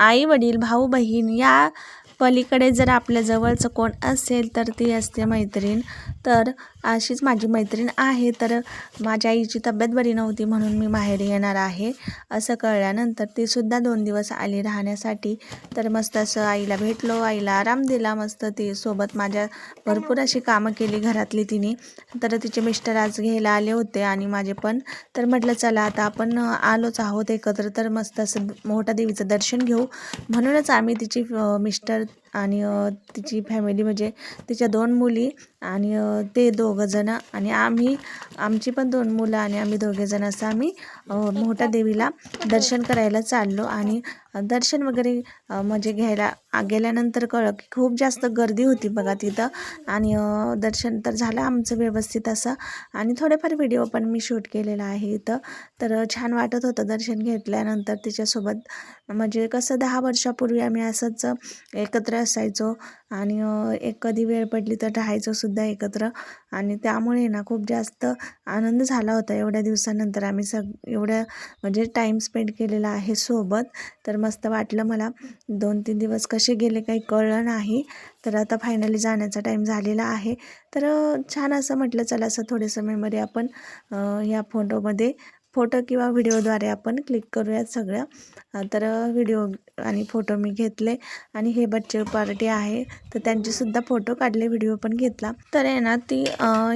आई वडील भाऊ बहीण या पलीकडे जर आपल्या जवळचं कोण असेल तर ती असते मैत्रीण. तर अशीच माझी मैत्रीण आहे. तर माझ्या आईची तब्येत बरी नव्हती म्हणून मी माहेरी येणार आहे असं कळल्यानंतर तीसुद्धा 2 दिवस आली राहण्यासाठी. तर मस्त असं आईला भेटलो, आईला आराम दिला. मस्त ती सोबत माझ्या भरपूर अशी कामं केली घरातली तिने. तर तिचे मिस्टर आज घ्यायला आले होते आणि माझे पण. तर म्हटलं चला आता आपण आलोच आहोत एकत्र, तर मस्त असं मोठ्या देवीचं दर्शन घेऊ. म्हणूनच आम्ही तिची मिस्टर आणि तिची फॅमिली म्हणजे तिच्या 2 मुली आणि ते दोघंजणं आणि आमची पण 2 मुलं आणि आम्ही दोघेजण असं आम्ही मोठ्या देवीला दर्शन करायला चाललो. आणि दर्शन वगैरे म्हणजे घ्यायला गेल्यानंतर कळलं की खूप जास्त गर्दी होती बघा तिथं. आणि दर्शन तर झालं आमचं व्यवस्थित असं. आणि थोडेफार व्हिडिओ पण मी शूट केलेला आहे इथं. तर छान वाटत होतं दर्शन घेतल्यानंतर तिच्यासोबत. म्हणजे कसं 10 वर्षापूर्वी आम्ही असंच एकत्र असायचो आणि एक कधी वेळ पडली तर राहायचो सुद्धा एकत्र. आणि त्यामुळे ना खूप जास्त आनंद झाला होता. एवढ्या दिवसानंतर आम्ही एवढ्या म्हणजे टाईम स्पेंड केलेला आहे सोबत. तर मस्त वाटलं मला. 2-3 दिवस कसे गेले काही कळलं नाही. तर आता फायनली जाण्याचा टाईम झालेला आहे. तर छान असं म्हटलं चला असं थोडेसं मेमरी आपण या फोटो किंवा व्हिडिओद्वारे आपण क्लिक करूयात सगळं. तर व्हिडिओ आणि फोटो मी घेतले. आणि हे बच्चे पार्टी आहे तर त्यांचेसुद्धा फोटो काढले, व्हिडिओ पण घेतला. तर आहे ना ती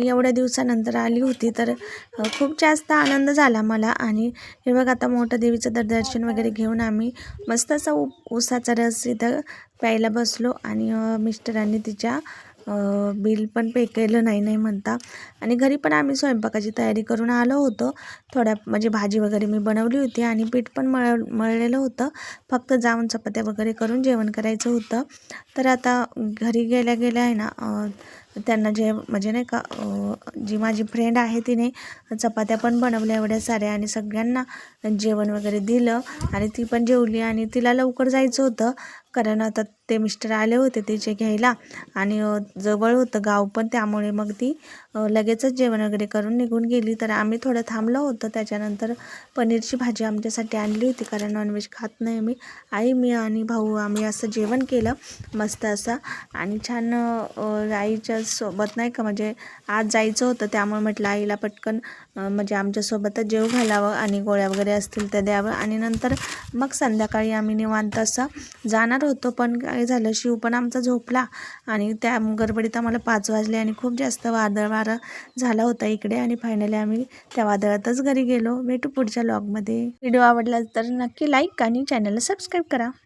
एवढ्या दिवसानंतर आली होती. तर खूप जास्त आनंद झाला मला. आणि हे बघ आता मोठं देवीचं दर्शन वगैरे घेऊन आम्ही मस्त असा ऊसाचा रस इथं प्यायला बसलो. आणि मिस्टरांनी तिच्या बिल पण पे केलं नाही म्हणता. आणि घरी पण आम्ही स्वयंपाकाची तयारी करून आलो होतो. म्हणजे भाजी वगैरे मी बनवली होती आणि पीठ पण मळलेलं होतं. फक्त जाऊन चपात्या वगैरे करून जेवण करायचं होतं. तर आता घरी गेल्या गेल्या आहे ना त्यांना म्हणजे नाही का जी माझी फ्रेंड आहे तिने चपात्या पण बनवल्या एवढ्या साऱ्या आणि सगळ्यांना जेवण वगैरे दिलं. आणि ती पण जेवली. आणि तिला लवकर जायचं होतं कारण आता ते मिस्टर आले होते तिचे घ्यायला आणि जवळ होतं गाव पण, त्यामुळे मग ती लगेचच जेवण वगैरे करून निघून गेली. तर आम्ही थोडं थांबलो होतो. त्याच्यानंतर पनीरची भाजी आमच्यासाठी आणली होती कारण नॉनव्हेज खात नाही मी. आई, मी आणि भाऊ आम्ही असं जेवण केलं मस्त असं. आणि छान आईच्या सोबत नाही का म्हणजे आज जायचं होतं त्यामुळे म्हटलं आईला पटकन म्हणजे आमच्यासोबतच जेव घालावं आणि गोळ्या वगैरे असतील त्या द्यावं. आणि नंतर मग संध्याकाळी आम्ही निवांत असं जाणार होतो. पण काय झालं, शिव पण आमचा झोपला आणि त्या गडबडीत आम्हाला 5 वाजले आणि खूप जास्त वारं झाला होता इकडे. आणि फायनली आम्ही त्या वादळातच घरी गेलो. भेटू पुढच्या व्लॉगमध्ये. व्हिडिओ आवडला तर नक्की लाईक आणि चॅनलला सबस्क्राईब करा.